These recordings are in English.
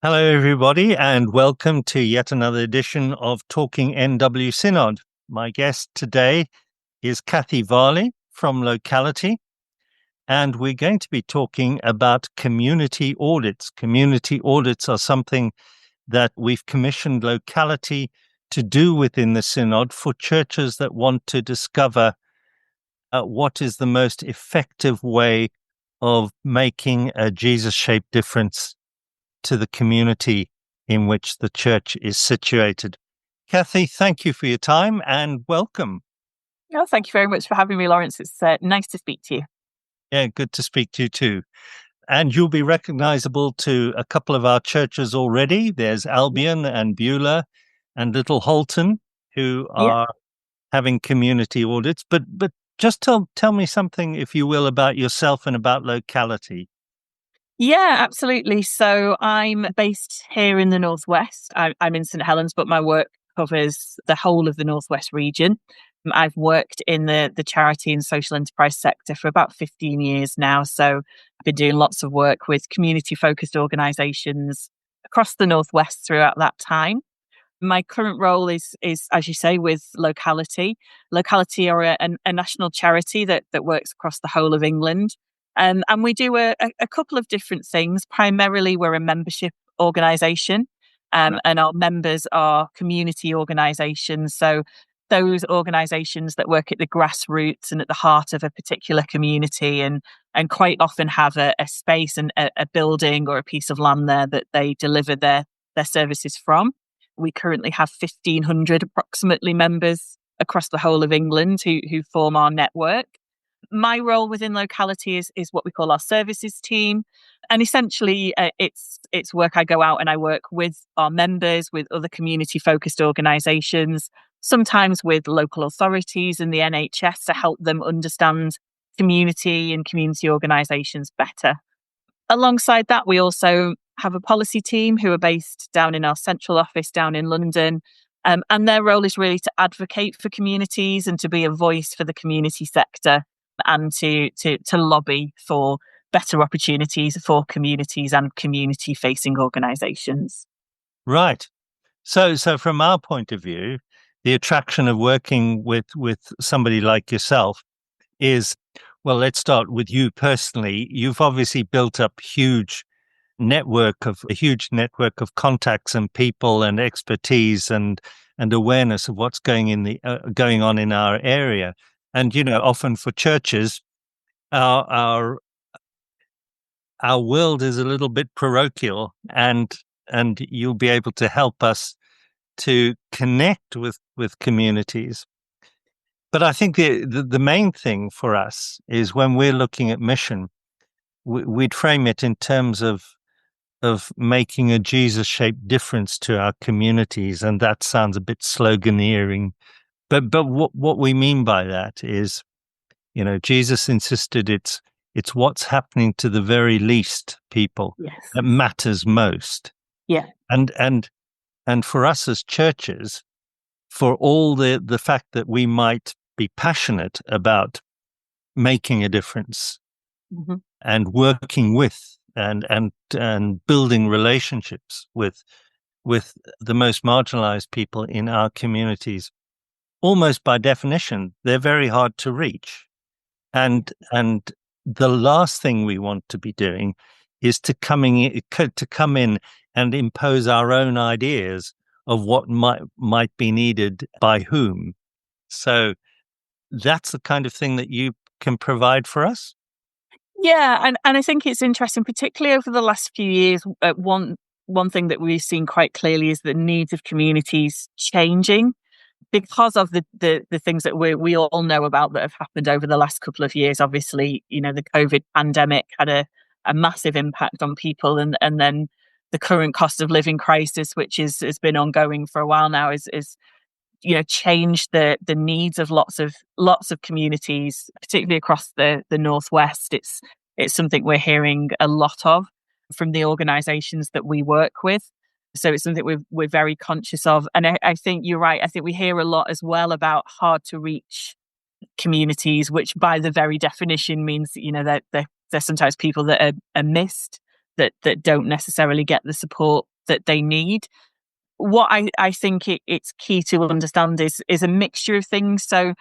Hello, everybody, and welcome to yet another edition of Talking NW Synod. My guest today is Kathy Varley from Locality, and we're going to be talking about community audits. Community audits are something that we've commissioned Locality to do within the Synod for churches that want to discover what is the most effective way of making a Jesus-shaped difference to the community in which the church is situated. Kathy, thank you for your time and welcome. Oh, thank you very much for having me, Lawrence. It's nice to speak to you. Yeah, good to speak to you too. And you'll be recognizable to a couple of our churches already. There's Albion and Beulah and Little Holton, who are having community audits. But just tell me something, if you will, about yourself and about Locality. Yeah, absolutely. So I'm based here in the Northwest. I'm in St Helens, but my work covers the whole of the Northwest region. I've worked in the charity and social enterprise sector for about 15 years now. So I've been doing lots of work with community-focused organisations across the Northwest throughout that time. My current role is, as you say, with Locality. Locality are a national charity that works across the whole of England. And we do a couple of different things. Primarily, we're a membership organisation, and our members are community organisations. So those organisations that work at the grassroots and at the heart of a particular community, and quite often have a space and a building or a piece of land there that they deliver their services from. We currently have 1,500 approximately members across the whole of England who form our network. My role within Locality is what we call our services team. And essentially, it's work I go out and I work with our members, with other community-focused organisations, sometimes with local authorities and the NHS to help them understand community and community organisations better. Alongside that, we also have a policy team who are based down in our central office down in London. And their role is really to advocate for communities and to be a voice for the community sector and to lobby for better opportunities for communities and community-facing organisations. Right. So from our point of view, the attraction of working with somebody like yourself is, well, let's start with you personally. You've obviously built up a huge network of contacts and people and expertise and awareness of what's going on in our area. And often for churches, our world is a little bit parochial, and you'll be able to help us to connect with communities. But I think the main thing for us is when we're looking at mission, we'd frame it in terms of making a Jesus-shaped difference to our communities, and that sounds a bit sloganeering. But what we mean by that is, Jesus insisted it's what's happening to the very least people that matters most. Yeah. And for us as churches, for all the fact that we might be passionate about making a difference and working with and building relationships with the most marginalized people in our communities, almost by definition, they're very hard to reach. And the last thing we want to be doing is to come in and impose our own ideas of what might be needed by whom. So that's the kind of thing that you can provide for us. Yeah, and I think it's interesting, particularly over the last few years. One thing that we've seen quite clearly is the needs of communities changing because of the things that we all know about that have happened over the last couple of years. Obviously, the COVID pandemic had a massive impact on people, and then the current cost of living crisis, which has been ongoing for a while now, is changed the needs of lots of communities, particularly across the Northwest. It's something we're hearing a lot of from the organisations that we work with. So it's something we're very conscious of. And I think you're right. I think we hear a lot as well about hard to reach communities, which by the very definition means, that there's sometimes people that are missed that don't necessarily get the support that they need. What I think it's key to understand is a mixture of things. So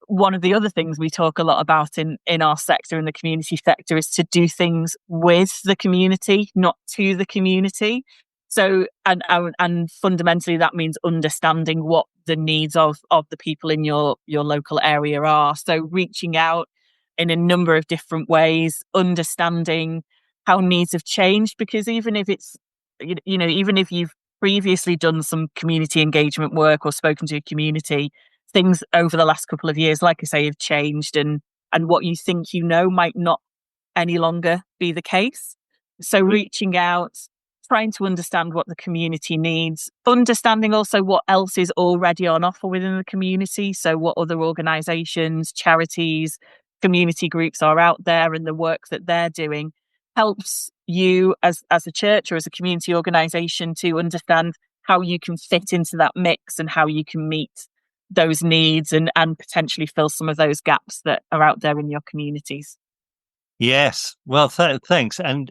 one of the other things we talk a lot about in our sector, in the community sector, is to do things with the community, not to the community. So, and fundamentally, that means understanding what the needs of the people in your local area are. So, reaching out in a number of different ways, understanding how needs have changed, because even if it's, even if you've previously done some community engagement work or spoken to a community, things over the last couple of years, like I say, have changed, and what you think might not any longer be the case. So reaching out, trying to understand what the community needs, understanding also what else is already on offer within the community. So what other organisations, charities, community groups are out there, and the work that they're doing helps you as a church or as a community organisation to understand how you can fit into that mix and how you can meet those needs and potentially fill some of those gaps that are out there in your communities. Yes. Well, thanks. And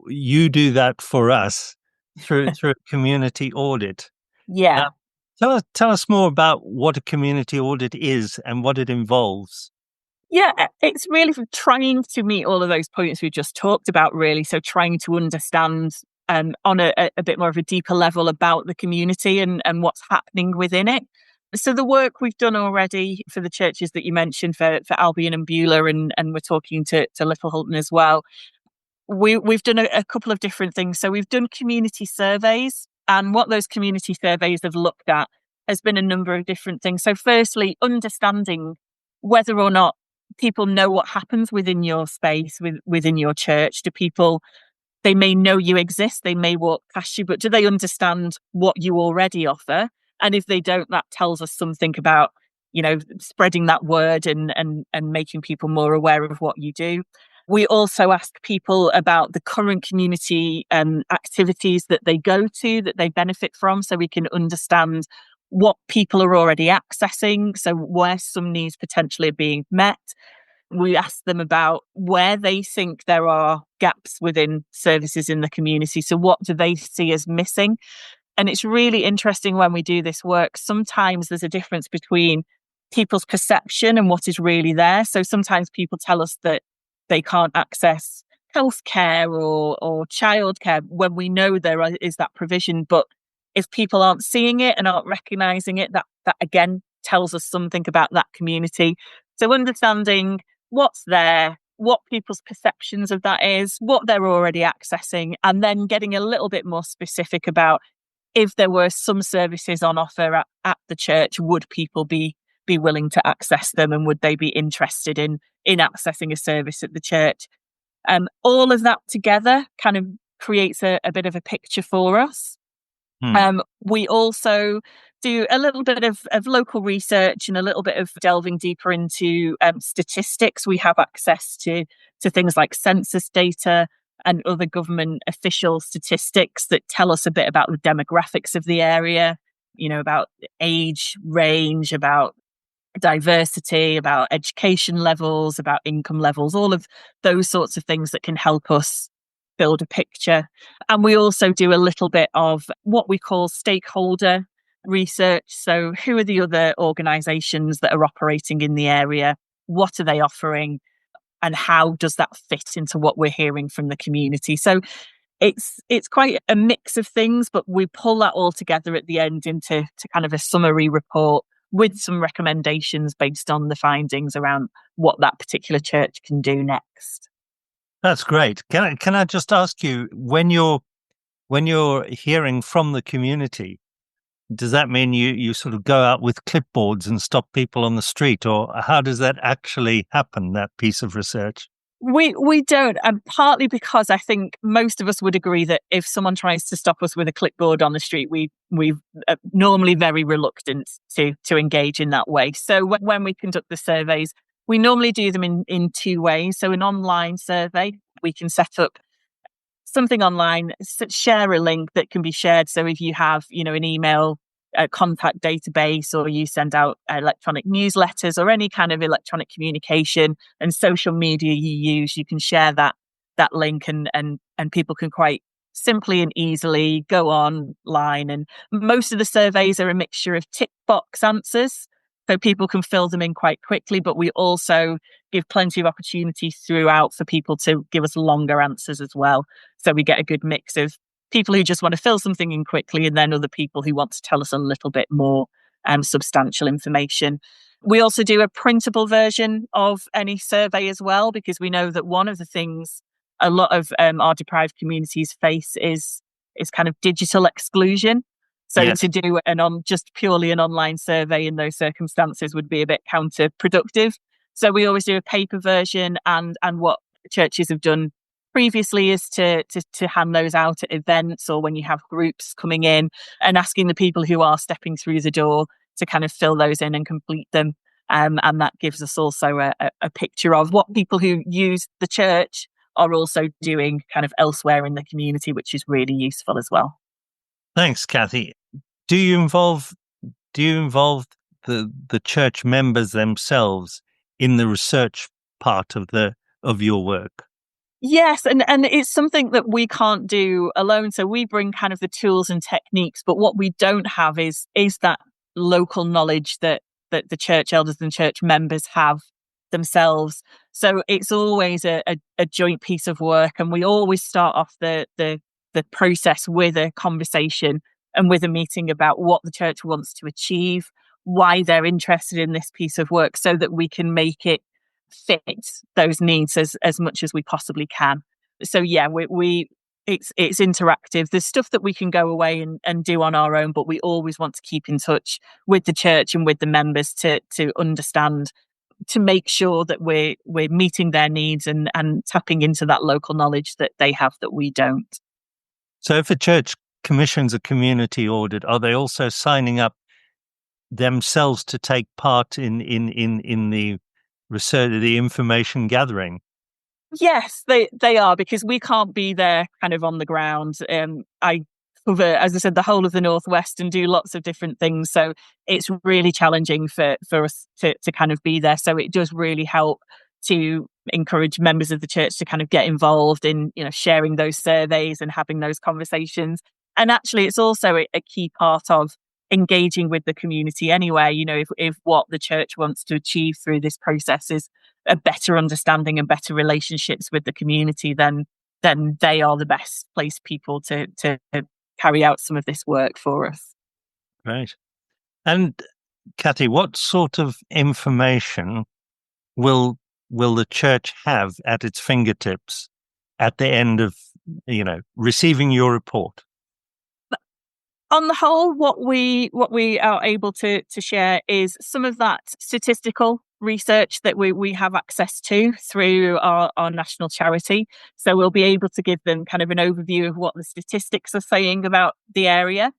you do that for us through a community audit. Yeah. Tell us more about what a community audit is and what it involves. Yeah, it's really trying to meet all of those points we just talked about, really. So trying to understand on a bit more of a deeper level about the community and what's happening within it. So the work we've done already for the churches that you mentioned, for Albion and Beulah, and we're talking to Little Hulton as well. We've done a couple of different things. So we've done community surveys, and what those community surveys have looked at has been a number of different things. So firstly, understanding whether or not people know what happens within your space, within your church. Do people, they may know you exist, they may walk past you, but do they understand what you already offer? And if they don't, that tells us something about, spreading that word and making people more aware of what you do. We also ask people about the current community activities that they go to, that they benefit from, so we can understand what people are already accessing, so where some needs potentially are being met. We ask them about where they think there are gaps within services in the community. So what do they see as missing? And it's really interesting when we do this work. Sometimes there's a difference between people's perception and what is really there. So sometimes people tell us that they can't access healthcare or childcare when we know there is that provision. But if people aren't seeing it and aren't recognising it, that again tells us something about that community. So understanding what's there, what people's perceptions of that is, what they're already accessing, and then getting a little bit more specific about if there were some services on offer at the church, would people be willing to access them, and would they be interested in accessing a service at the church? All of that together kind of creates a bit of a picture for us. We also do a little bit of local research and a little bit of delving deeper into statistics. We have access to things like census data and other government official statistics that tell us a bit about the demographics of the area, about age range, about diversity, about education levels, about income levels, all of those sorts of things that can help us build a picture. And we also do a little bit of what we call stakeholder research. So who are the other organisations that are operating in the area? What are they offering? And how does that fit into what we're hearing from the community? So it's quite a mix of things, but we pull that all together at the end into kind of a summary report with some recommendations based on the findings around what that particular church can do next. That's great. Can I just ask you, when you're hearing from the community, does that mean you sort of go out with clipboards and stop people on the street, or how does that actually happen, that piece of research? We don't, and partly because I think most of us would agree that if someone tries to stop us with a clipboard on the street, we normally very reluctant to engage in that way. So when we conduct the surveys, we normally do them in two ways. So an online survey, we can set up something online, share a link that can be shared. So if you have, an email contact database, or you send out electronic newsletters or any kind of electronic communication and social media you use, you can share that that link, and people can quite simply and easily go online. And most of the surveys are a mixture of tick box answers, so people can fill them in quite quickly, but we also give plenty of opportunities throughout for people to give us longer answers as well. So we get a good mix of people who just want to fill something in quickly, and then other people who want to tell us a little bit more substantial information. We also do a printable version of any survey as well, because we know that one of the things a lot of our deprived communities face is kind of digital exclusion. So Yes. to do just purely an online survey in those circumstances would be a bit counterproductive. So we always do a paper version, and what churches have done previously is to hand those out at events or when you have groups coming in, and asking the people who are stepping through the door to kind of fill those in and complete them. And that gives us also a picture of what people who use the church are also doing kind of elsewhere in the community, which is really useful as well. Thanks, Kathy. Do you involve the church members themselves in the research part of your work? Yes, and it's something that we can't do alone. So we bring kind of the tools and techniques, but what we don't have is that local knowledge that the church elders and church members have themselves. So it's always a joint piece of work, and we always start off the process with a conversation and with a meeting about what the church wants to achieve, why they're interested in this piece of work, so that we can make it fit those needs as much as we possibly can. So yeah, it's interactive. There's stuff that we can go away and do on our own, but we always want to keep in touch with the church and with the members to understand, to make sure that we're meeting their needs and tapping into that local knowledge that they have that we don't. So if a church commissions a community audit, are they also signing up themselves to take part in the research, the information gathering? Yes, they are, because we can't be there kind of on the ground. I cover, as I said, the whole of the Northwest and do lots of different things. So it's really challenging for us to kind of be there. So it does really help to encourage members of the church to kind of get involved in, sharing those surveys and having those conversations. And actually, it's also a key part of engaging with the community anyway. If what the church wants to achieve through this process is a better understanding and better relationships with the community, then they are the best placed people to carry out some of this work for us. Right. And Kathy, what sort of information will the church have at its fingertips at the end of receiving your report? On the whole, what we are able to share is some of that statistical research that we have access to through our national charity. So we'll be able to give them kind of an overview of what the statistics are saying about the area.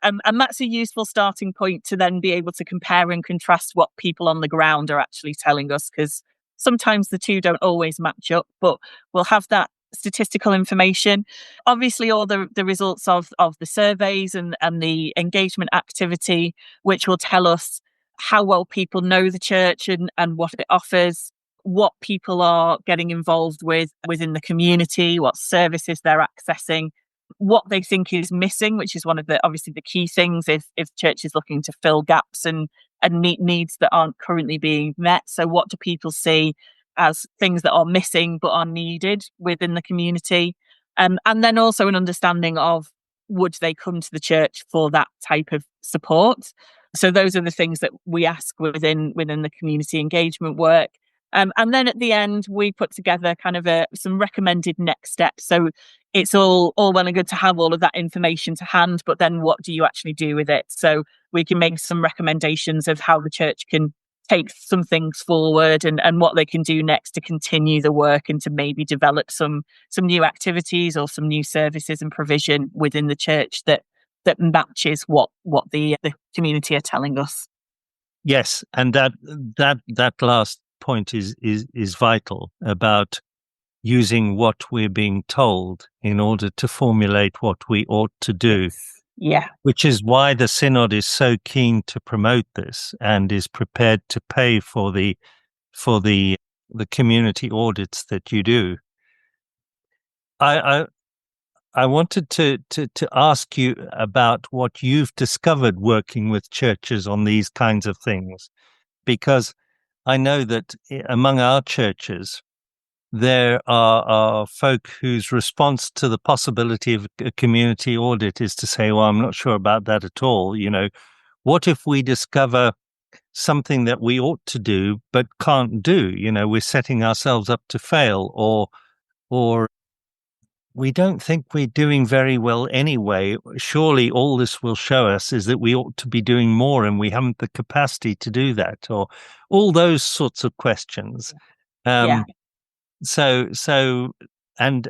And that's a useful starting point to then be able to compare and contrast what people on the ground are actually telling us, because sometimes the two don't always match up, but we'll have that statistical information. Obviously, all the results of the surveys and the engagement activity, which will tell us how well people know the church and what it offers, what people are getting involved with within the community, what services they're accessing, what they think is missing, which is one of the obviously the key things if church is looking to fill gaps and meet needs that aren't currently being met. So what do people see as things that are missing but are needed within the community? And then also an understanding of, would they come to the church for that type of support? So those are the things that we ask within the community engagement work. And then at the end, we put together kind of some recommended next steps. So it's all well and good to have all of that information to hand, but then what do you actually do with it? So we can make some recommendations of how the church can take some things forward and what they can do next to continue the work and to maybe develop some new activities or some new services and provision within the church that matches what the community are telling us. Yes, and that last point is vital, about using what we're being told in order to formulate what we ought to do. Yeah. Which is why the Synod is so keen to promote this and is prepared to pay for the community audits that you do. I, I wanted to ask you about what you've discovered working with churches on these kinds of things, because I know that among our churches, there are folk whose response to the possibility of a community audit is to say, well, I'm not sure about that at all. What if we discover something that we ought to do but can't do? We're setting ourselves up to fail, or we don't think we're doing very well anyway. Surely all this will show us is that we ought to be doing more and we haven't the capacity to do that, or all those sorts of questions. Yeah. Um, so, and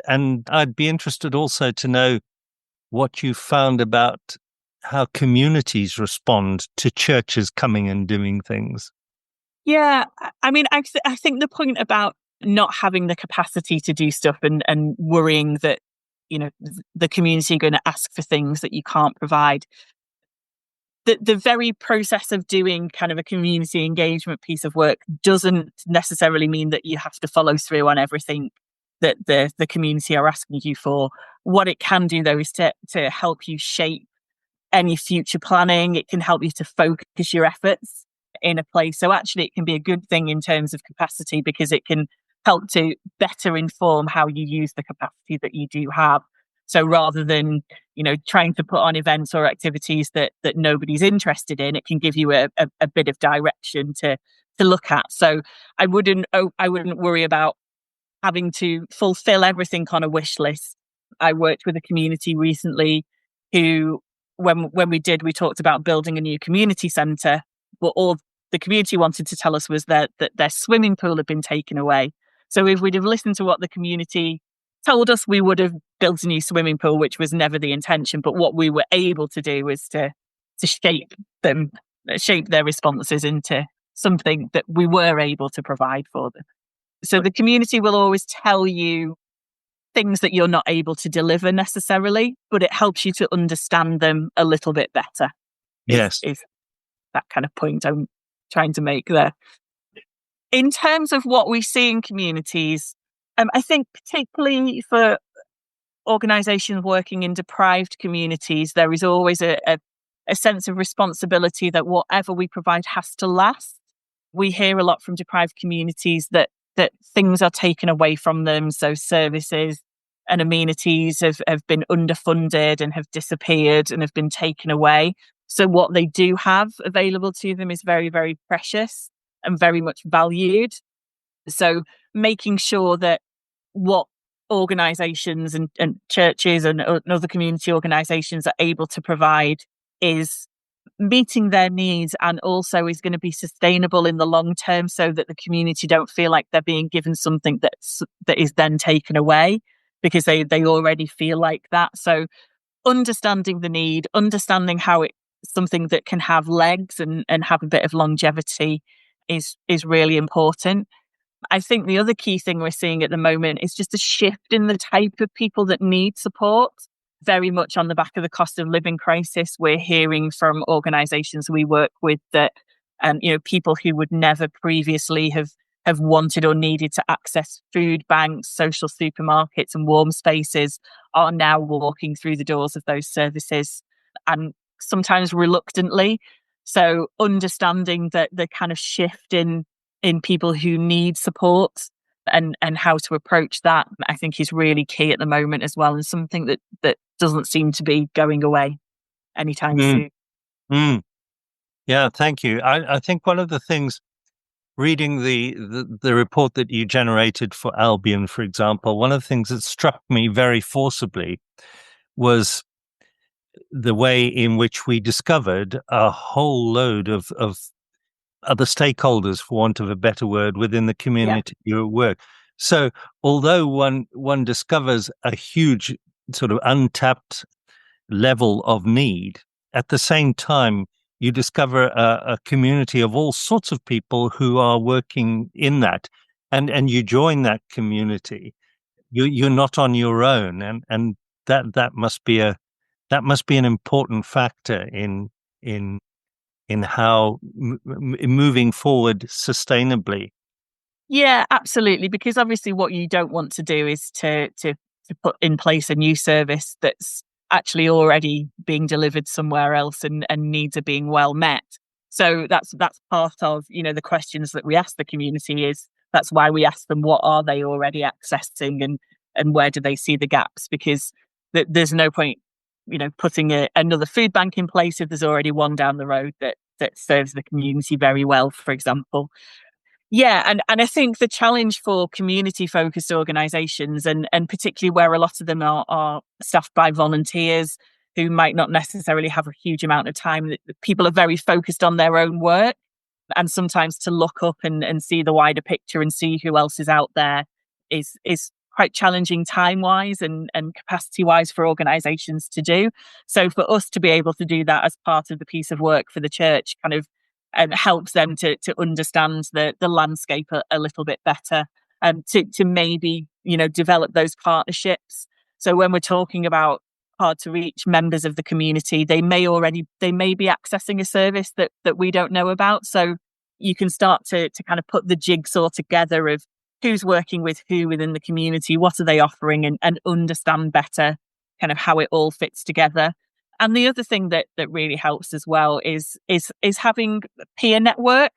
I'd be interested also to know what you found about how communities respond to churches coming and doing things. Yeah, I mean, I think the point about not having the capacity to do stuff and worrying that, the community are going to ask for things that you can't provide. The very process of doing kind of a community engagement piece of work doesn't necessarily mean that you have to follow through on everything that the community are asking you for. What it can do though is to help you shape any future planning. It can help you to focus your efforts in a place. So actually it can be a good thing in terms of capacity because it can help to better inform how you use the capacity that you do have. So rather than, trying to put on events or activities that nobody's interested in, it can give you a bit of direction to look at. So I wouldn't worry about having to fulfill everything on a wish list. I worked with a community recently who, when we talked about building a new community centre, but all the community wanted to tell us was that their swimming pool had been taken away. So if we'd have listened to what the community told us, we would have built a new swimming pool, which was never the intention. But what we were able to do was to shape their responses into something that we were able to provide for them. So the community will always tell you things that you're not able to deliver necessarily, but it helps you to understand them a little bit better. Yes. Is that kind of point I'm trying to make there. In terms of what we see in communities, I think particularly for organisations working in deprived communities, there is always a sense of responsibility that whatever we provide has to last. We hear a lot from deprived communities that things are taken away from them. So services and amenities have been underfunded and have disappeared and have been taken away. So what they do have available to them is very, very precious and very much valued. So making sure that what organisations and churches and other community organisations are able to provide is meeting their needs and also is going to be sustainable in the long term so that the community don't feel like they're being given something that is then taken away because they already feel like that. So understanding the need, understanding how it's something that can have legs and have a bit of longevity is really important. I think the other key thing we're seeing at the moment is just a shift in the type of people that need support. Very much on the back of the cost of living crisis, we're hearing from organisations we work with that, people who would never previously have wanted or needed to access food banks, social supermarkets, and warm spaces are now walking through the doors of those services, and sometimes reluctantly. So understanding that the kind of shift in people who need support and how to approach that, I think is really key at the moment as well, and something that doesn't seem to be going away anytime Mm, soon. mm. Yeah, thank you. I think one of the things, reading the report that you generated for Albion, for example, one of the things that struck me very forcibly was the way in which we discovered a whole load of other stakeholders, for want of a better word, within the Yeah. community you work. So although one discovers a huge sort of untapped level of need, at the same time you discover a community of all sorts of people who are working in that, and you join that community. You're not on your own, and that must be an important factor in how moving forward sustainably. Yeah, absolutely. Because obviously, what you don't want to do is to to put in place a new service that's actually already being delivered somewhere else, and needs are being well met. So that's part of, the questions that we ask the community. Is that's why we ask them, what are they already accessing, and where do they see the gaps? Because there's no point, putting another food bank in place if there's already one down the road that serves the community very well, for example. Yeah, and I think the challenge for community-focused organisations, and particularly where a lot of them are staffed by volunteers who might not necessarily have a huge amount of time, that people are very focused on their own work, and sometimes to look up and see the wider picture and see who else is out there is quite challenging time-wise and capacity-wise for organisations to do. So for us to be able to do that as part of the piece of work for the church kind of helps them to understand the landscape a little bit better, and to maybe, develop those partnerships. So when we're talking about hard to reach members of the community, they may be accessing a service that we don't know about. So you can start to kind of put the jigsaw together of who's working with who within the community, what are they offering, and understand better kind of how it all fits together. And the other thing that really helps as well is having a peer network.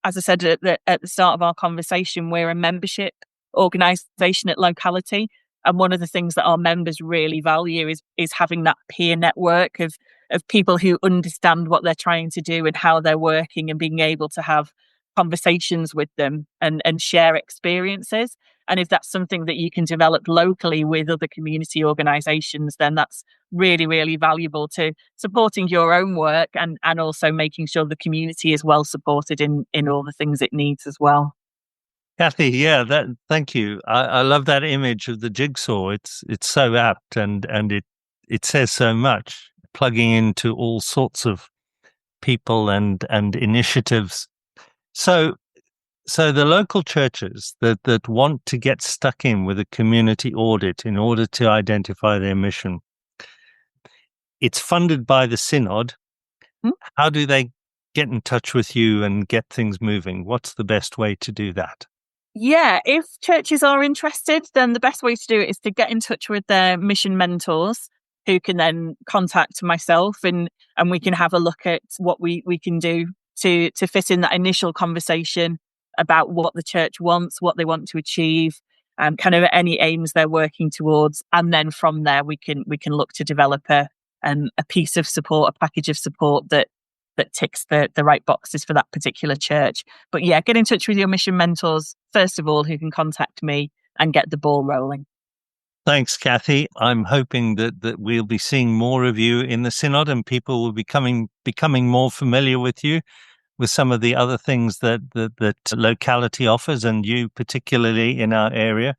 As I said at the start of our conversation, we're a membership organisation at Locality, and one of the things that our members really value is having that peer network of people who understand what they're trying to do and how they're working, and being able to have conversations with them and share experiences. And if that's something that you can develop locally with other community organisations, then that's really, really valuable to supporting your own work, and also making sure the community is well supported in all the things it needs as well. Kathy, thank you. I love that image of the jigsaw. It's so apt, and it says so much, plugging into all sorts of people and initiatives. So the local churches that want to get stuck in with a community audit in order to identify their mission, it's funded by the synod. How do they get in touch with you and get things moving? What's the best way to do that? Yeah, if churches are interested, then the best way to do it is to get in touch with their mission mentors, who can then contact myself, and we can have a look at what we can do to fit in that initial conversation about what the church wants, what they want to achieve, and kind of any aims they're working towards. And then from there, we can look to develop a piece of support, a package of support that ticks the right boxes for that particular church. But yeah, get in touch with your mission mentors, first of all, who can contact me and get the ball rolling. Thanks, Kathy. I'm hoping that we'll be seeing more of you in the synod, and people will be becoming more familiar with you, with some of the other things that Locality offers, and you particularly in our area.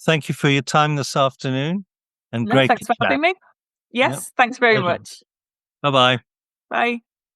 Thank you for your time this afternoon, and No, great thanks to for chat. having me. Yes, Yep. thanks very Pleasure. much. Bye-bye. Bye.